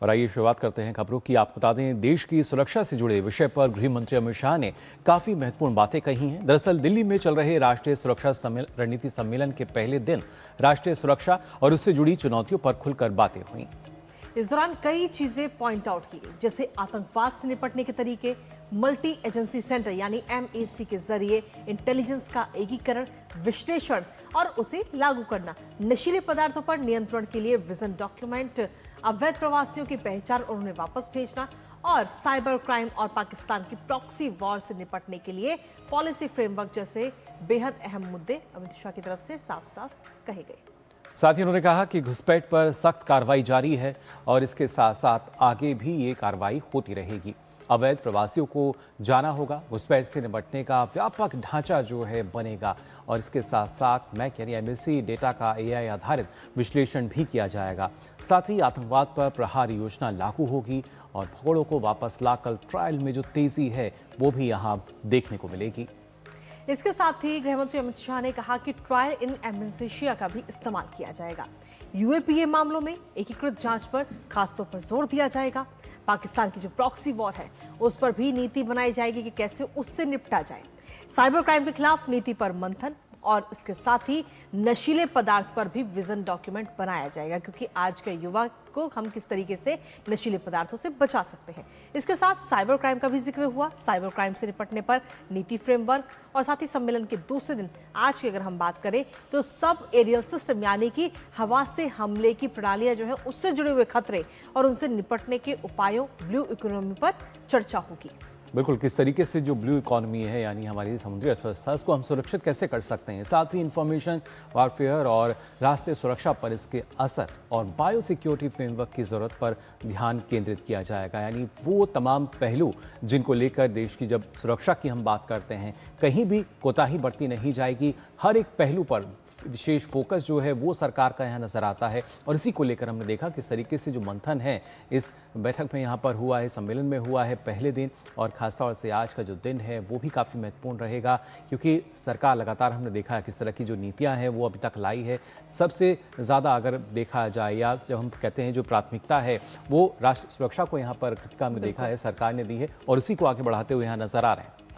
और आइए शुरुआत करते हैं खबरों की। आपको बता दें, देश की सुरक्षा से जुड़े विषय पर गृह मंत्री अमित शाह ने काफी महत्वपूर्ण बातें कही हैं। दरअसल दिल्ली में चल रहे राष्ट्रीय सुरक्षा रणनीति सम्मेलन के पहले दिन राष्ट्रीय सुरक्षा और उससे जुड़ी चुनौतियों पर खुलकर बातें हुई। इस दौरान कई चीजें पॉइंट आउट की गई, जैसे आतंकवाद से निपटने के तरीके, मल्टी एजेंसी सेंटर यानी MAC के जरिए इंटेलिजेंस का एकीकरण, विश्लेषण और उसे लागू करना, नशीले पदार्थों पर नियंत्रण के लिए विजन डॉक्यूमेंट, अवैध प्रवासियों की पहचान और उन्हें वापस भेजना और साइबर क्राइम और पाकिस्तान की प्रॉक्सी वॉर से निपटने के लिए पॉलिसी फ्रेमवर्क जैसे बेहद अहम मुद्दे अमित शाह की तरफ से साफ साफ कहे गए। साथ ही उन्होंने कहा कि घुसपैठ पर सख्त कार्रवाई जारी है और इसके साथ साथ आगे भी ये कार्रवाई होती रहेगी। अवैध प्रवासियों को जाना होगा, घुसपैठ से निपटने का व्यापक ढांचा जो है बनेगा और इसके साथ साथ मैक यानी MAC डेटा का AI आधारित विश्लेषण भी किया जाएगा। साथ ही आतंकवाद पर प्रहार योजना लागू होगी और भगोड़ों को वापस लाकर ट्रायल में जो तेजी है वो भी यहाँ देखने को मिलेगी। इसके साथ ही गृहमंत्री अमित शाह ने कहा कि ट्रायल इन एब्सेंशिया का भी इस्तेमाल किया जाएगा। UAPA मामलों में एकीकृत जांच पर खासतौर पर जोर दिया जाएगा। पाकिस्तान की जो प्रॉक्सी वॉर है उस पर भी नीति बनाई जाएगी कि कैसे उससे निपटा जाए। साइबर क्राइम के खिलाफ नीति पर मंथन और इसके साथ ही नशीले पदार्थ पर भी विजन डॉक्यूमेंट बनाया जाएगा, क्योंकि आज के युवा को हम किस तरीके से नशीले पदार्थों से बचा सकते हैं। इसके साथ साइबर क्राइम का भी जिक्र हुआ। साइबर क्राइम से निपटने पर नीति फ्रेमवर्क और साथ ही सम्मेलन के दूसरे दिन आज की अगर हम बात करें तो सब एरियल सिस्टम यानी कि हवा से हमले की प्रणालियां जो है उससे जुड़े हुए खतरे और उनसे निपटने के उपायों, ब्लू इकोनॉमी पर चर्चा होगी। बिल्कुल, किस तरीके से जो ब्लू इकोनॉमी है यानी हमारी समुद्री अर्थव्यवस्था, उसको हम सुरक्षित कैसे कर सकते हैं। साथ ही इंफॉर्मेशन वारफेयर और राष्ट्रीय सुरक्षा पर इसके असर और बायो सिक्योरिटी फ्रेमवर्क की ज़रूरत पर ध्यान केंद्रित किया जाएगा। यानी वो तमाम पहलू जिनको लेकर देश की जब सुरक्षा की हम बात करते हैं, कहीं भी कोताही बरती नहीं जाएगी। हर एक पहलू पर विशेष फोकस जो है वो सरकार का यहाँ नजर आता है और इसी को लेकर हमने देखा किस तरीके से जो मंथन है इस बैठक में यहाँ पर हुआ है, सम्मेलन में हुआ है पहले दिन, और खासतौर से आज का जो दिन है वो भी काफ़ी महत्वपूर्ण रहेगा, क्योंकि सरकार लगातार हमने देखा है किस तरह की जो नीतियाँ हैं वो अभी तक लाई है। सबसे ज़्यादा अगर देखा जाए या जब हम कहते हैं जो प्राथमिकता है वो राष्ट्रीय सुरक्षा को यहाँ पर कृतिका में देखा है सरकार ने दी है और उसी को आगे बढ़ाते हुए यहाँ नजर आ रहे हैं।